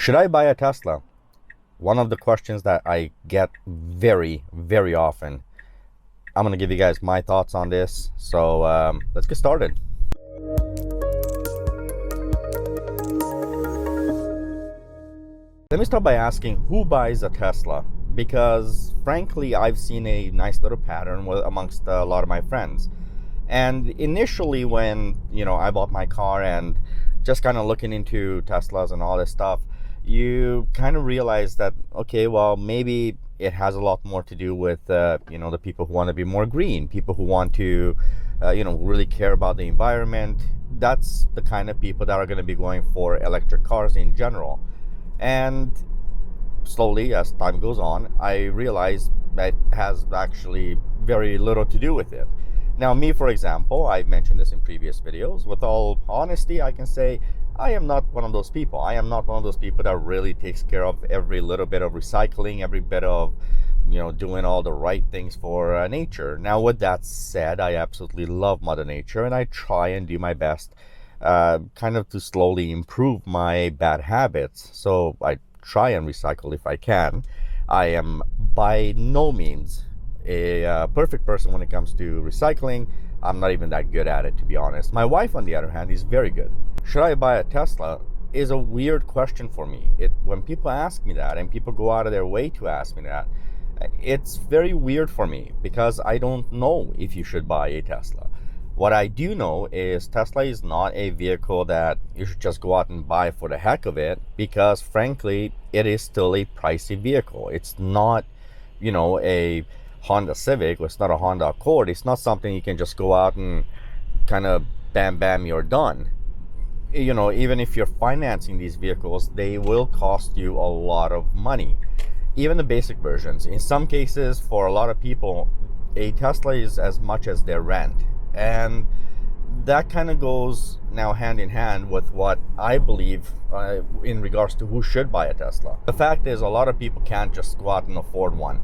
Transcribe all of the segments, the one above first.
Should I buy a Tesla? One of the questions that I get very, very often. I'm going to give you guys my thoughts on this. So let's get started. Let me start by asking, who buys a Tesla? Because frankly, I've seen a nice little pattern amongst a lot of my friends. And initially when, I bought my car and just kind of looking into Teslas and all this stuff, you kind of realize that, okay, well, maybe it has a lot more to do with, the people who want to be more green, people who want to, really care about the environment. That's the kind of people that are going to be going for electric cars in general. And slowly, as time goes on, I realize that has actually very little to do with it. Now, me, for example, I've mentioned this in previous videos. With all honesty, I can say I am not one of those people. I am not one of those people that really takes care of every little bit of recycling, every bit of, doing all the right things for nature. Now, with that said, I absolutely love Mother Nature, and I try and do my best kind of to slowly improve my bad habits. So I try and recycle if I can. I am by no means a perfect person when it comes to recycling. I'm not even that good at it, to be honest. My wife, on the other hand, is very good. Should I buy a Tesla is a weird question for me. When people ask me that, and people go out of their way to ask me that, it's very weird for me because I don't know if you should buy a Tesla. What I do know is Tesla is not a vehicle that you should just go out and buy for the heck of it, because frankly, it is still a pricey vehicle. It's not, a Honda Civic, it's not a Honda Accord. It's not something you can just go out and kind of bam, you're done. Even if you're financing these vehicles, they will cost you a lot of money. Even the basic versions. In some cases, for a lot of people, a Tesla is as much as their rent. And that kind of goes now hand in hand with what I believe in regards to who should buy a Tesla. The fact is, a lot of people can't just go out and afford one.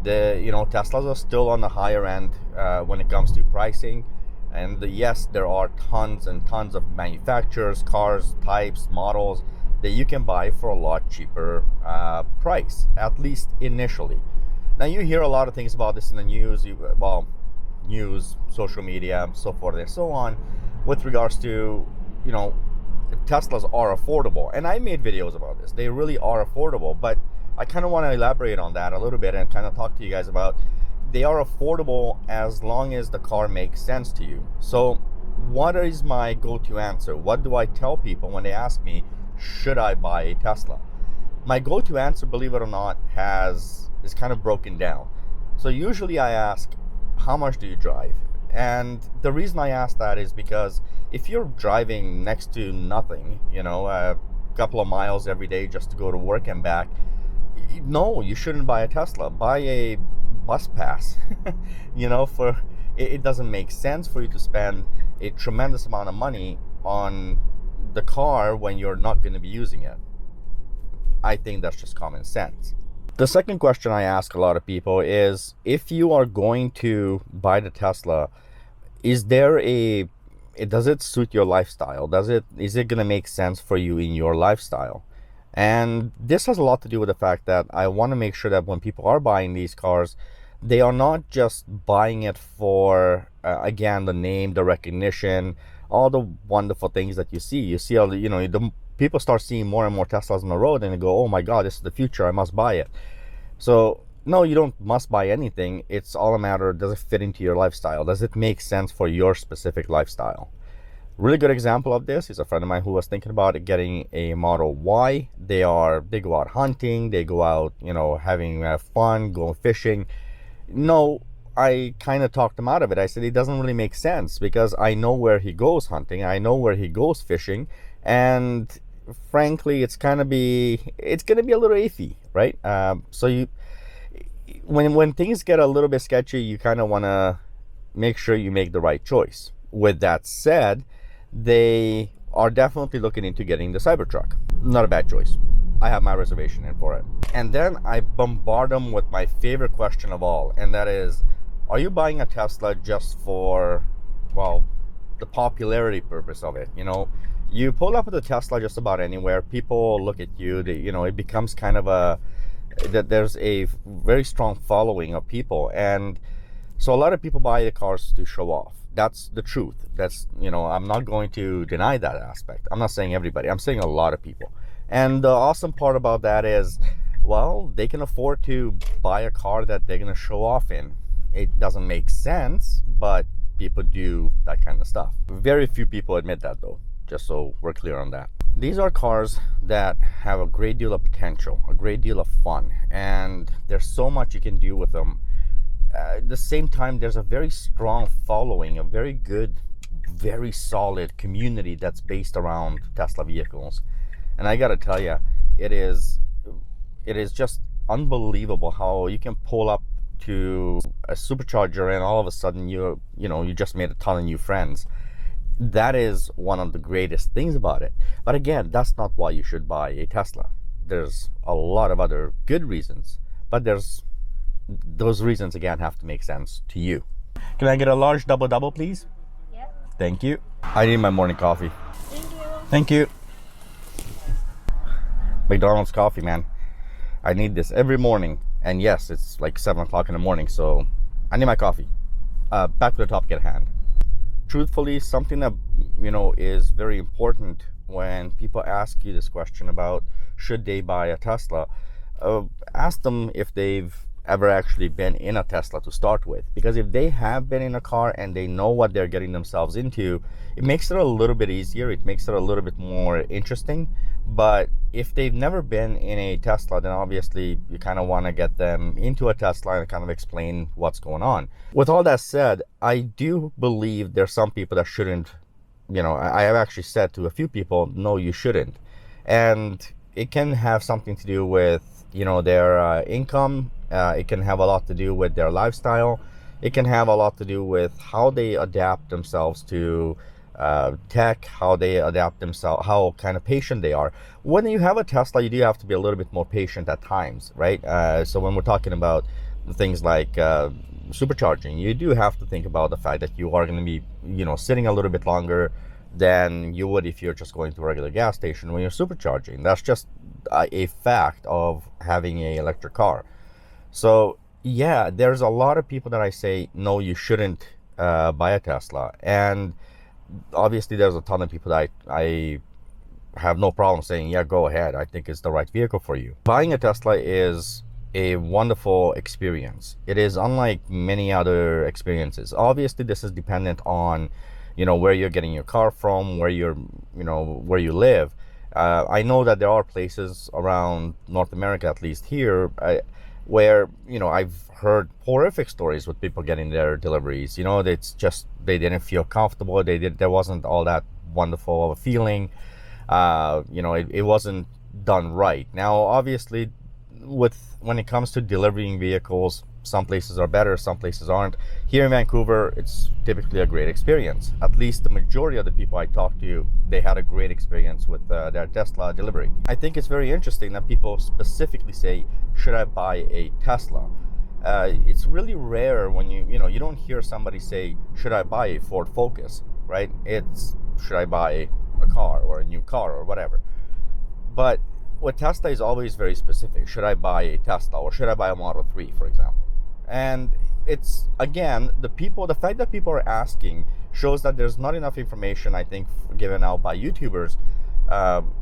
Teslas are still on the higher end when it comes to pricing. And yes, there are tons and tons of manufacturers, cars, types, models that you can buy for a lot cheaper price, at least initially. Now, you hear a lot of things about this in the news, news, social media, so forth and so on, with regards to, Teslas are affordable. And I made videos about this. They really are affordable, but I kind of want to elaborate on that a little bit and kind of talk to you guys about they are affordable as long as the car makes sense to you. So what is my go-to answer? What do I tell people when they ask me, should I buy a Tesla? My go-to answer, believe it or not, is kind of broken down. So usually I ask, how much do you drive? And the reason I ask that is because if you're driving next to nothing, a couple of miles every day just to go to work and back, no, you shouldn't buy a Tesla. Buy a bus pass. It doesn't make sense for you to spend a tremendous amount of money on the car when you're not going to be using it. I think that's just common sense. The second question I ask a lot of people is, if you are going to buy the Tesla, does it suit your lifestyle? Is it going to make sense for you in your lifestyle? And this has a lot to do with the fact that I want to make sure that when people are buying these cars, they are not just buying it for, again, the name, the recognition, all the wonderful things that you see. You see all the people start seeing more and more Teslas on the road and they go, oh my God, this is the future, I must buy it. So no, you don't must buy anything. It's all a matter of, does it fit into your lifestyle? Does it make sense for your specific lifestyle? Really good example of this is a friend of mine who was thinking about getting a Model Y. They go out hunting, they go out, having fun, going fishing. No, I kind of talked him out of it. I said it doesn't really make sense because I know where he goes hunting, I know where he goes fishing, and frankly, it's gonna be a little iffy, right? So when things get a little bit sketchy, you kind of want to make sure you make the right choice. With that said, they are definitely looking into getting the Cybertruck. Not a bad choice. I have my reservation in for it. And then I bombard them with my favorite question of all, and that is, are you buying a Tesla just for, the popularity purpose of it? You pull up with a Tesla just about anywhere, people look at you, it becomes kind of that there's a very strong following of people. And so a lot of people buy the cars to show off. That's the truth. I'm not going to deny that aspect. I'm not saying everybody, I'm saying a lot of people. And the awesome part about that is, well, they can afford to buy a car that they're going to show off in. It doesn't make sense, but people do that kind of stuff. Very few people admit that, though, just so we're clear on that. These are cars that have a great deal of potential, a great deal of fun, and there's so much you can do with them. At the same time, there's a very strong following, a very good, very solid community that's based around Tesla vehicles. And I gotta tell you, it is just unbelievable how you can pull up to a supercharger and all of a sudden you just made a ton of new friends. That is one of the greatest things about it. But again, that's not why you should buy a Tesla. There's a lot of other good reasons, but those reasons again have to make sense to you. Can I get a large double, please? Yeah. Thank you. I need my morning coffee. Thank you. Thank you. McDonald's coffee, man. I need this every morning. And yes, it's like 7 o'clock in the morning, so I need my coffee. Back to the topic at hand. Truthfully, something that is very important when people ask you this question about should they buy a Tesla, ask them if they've ever actually been in a Tesla to start with. Because if they have been in a car and they know what they're getting themselves into, it makes it a little bit easier, it makes it a little bit more interesting. But if they've never been in a Tesla, then obviously you kind of want to get them into a Tesla and kind of explain what's going on. With all that said, I do believe there's some people that shouldn't, I have actually said to a few people, no, you shouldn't. And it can have something to do with, their income. It can have a lot to do with their lifestyle. It can have a lot to do with how they adapt themselves to tech, how they adapt themselves, how kind of patient they are. When you have a Tesla, you do have to be a little bit more patient at times, right? So when we're talking about things like supercharging, you do have to think about the fact that you are going to be, sitting a little bit longer than you would if you're just going to a regular gas station when you're supercharging. That's just a fact of having an electric car. So yeah, there's a lot of people that I say, no, you shouldn't buy a Tesla. And obviously there's a ton of people that I have no problem saying, yeah, go ahead. I think it's the right vehicle for you. Buying a Tesla is a wonderful experience. It is unlike many other experiences. Obviously, this is dependent on, where you're getting your car from, where where you live. I know that there are places around North America, at least here, where, I've heard horrific stories with people getting their deliveries. It's just, they didn't feel comfortable. There wasn't all that wonderful of a feeling. It wasn't done right. Now, obviously, when it comes to delivering vehicles, some places are better, some places aren't. Here in Vancouver, it's typically a great experience. At least the majority of the people I talked to, they had a great experience with their Tesla delivery. I think it's very interesting that people specifically say, should I buy a Tesla? It's really rare when you don't hear somebody say, should I buy a Ford Focus, right? It's, should I buy a car or a new car or whatever? But with Tesla is always very specific. Should I buy a Tesla or should I buy a Model 3, for example? And it's, again, the fact that people are asking shows that there's not enough information, I think, given out by YouTubers,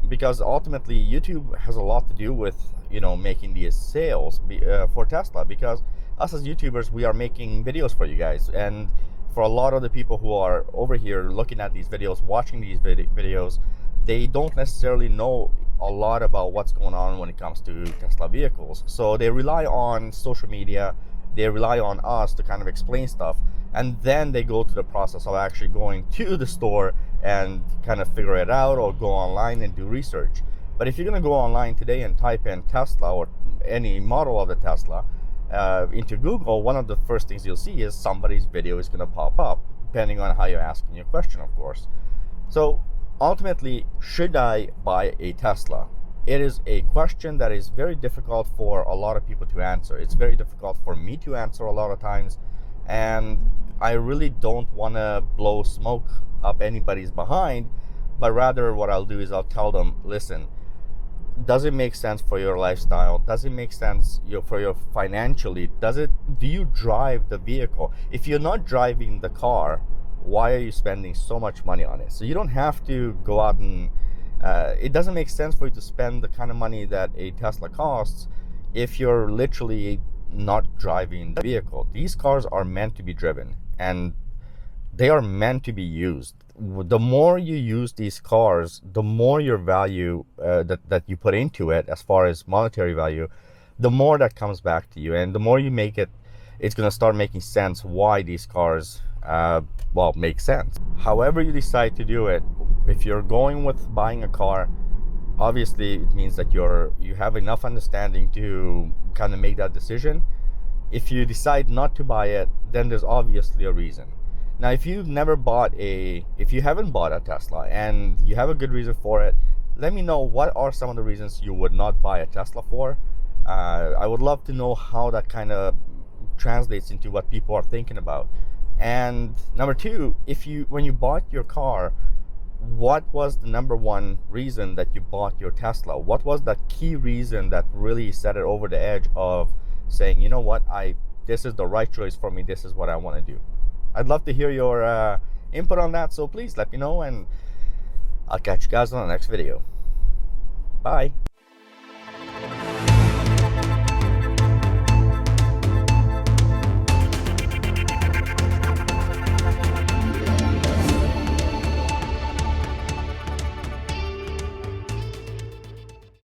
because ultimately YouTube has a lot to do with, making these sales for Tesla, because us as YouTubers, we are making videos for you guys. And for a lot of the people who are over here looking at these videos, watching these videos, they don't necessarily know a lot about what's going on when it comes to Tesla vehicles. So they rely on social media, they rely on us to kind of explain stuff, and then they go to the process of actually going to the store and kind of figure it out, or go online and do research. But if you're going to go online today and type in Tesla or any model of the Tesla into Google, one of the first things you'll see is somebody's video is going to pop up, depending on how you're asking your question, of course. So ultimately, should I buy a Tesla? It is a question that is very difficult for a lot of people to answer. It's very difficult for me to answer a lot of times, and I really don't want to blow smoke up anybody's behind, but rather what I'll do is I'll tell them, listen, does it make sense for your lifestyle? Does it make sense for your financially? Do you drive the vehicle? If you're not driving the car, why are you spending so much money on it? So you don't have to go out and it doesn't make sense for you to spend the kind of money that a Tesla costs if you're literally not driving the vehicle. These cars are meant to be driven, and they are meant to be used. The more you use these cars, the more your value that you put into it, as far as monetary value, the more that comes back to you, and the more you make it, it's going to start making sense why these cars make sense. However you decide to do it, if you're going with buying a car, obviously it means that you have enough understanding to kind of make that decision. If you decide not to buy it, then there's obviously a reason. Now, if you haven't bought a Tesla and you have a good reason for it, let me know what are some of the reasons you would not buy a Tesla for. I would love to know how that kind of translates into what people are thinking about. And number two, when you bought your car, what was the number one reason that you bought your Tesla? What was that key reason that really set it over the edge of saying, you know what, this is the right choice for me, this is what I want to do? I'd love to hear your input on that, so please let me know, and I'll catch you guys on the next video. Bye.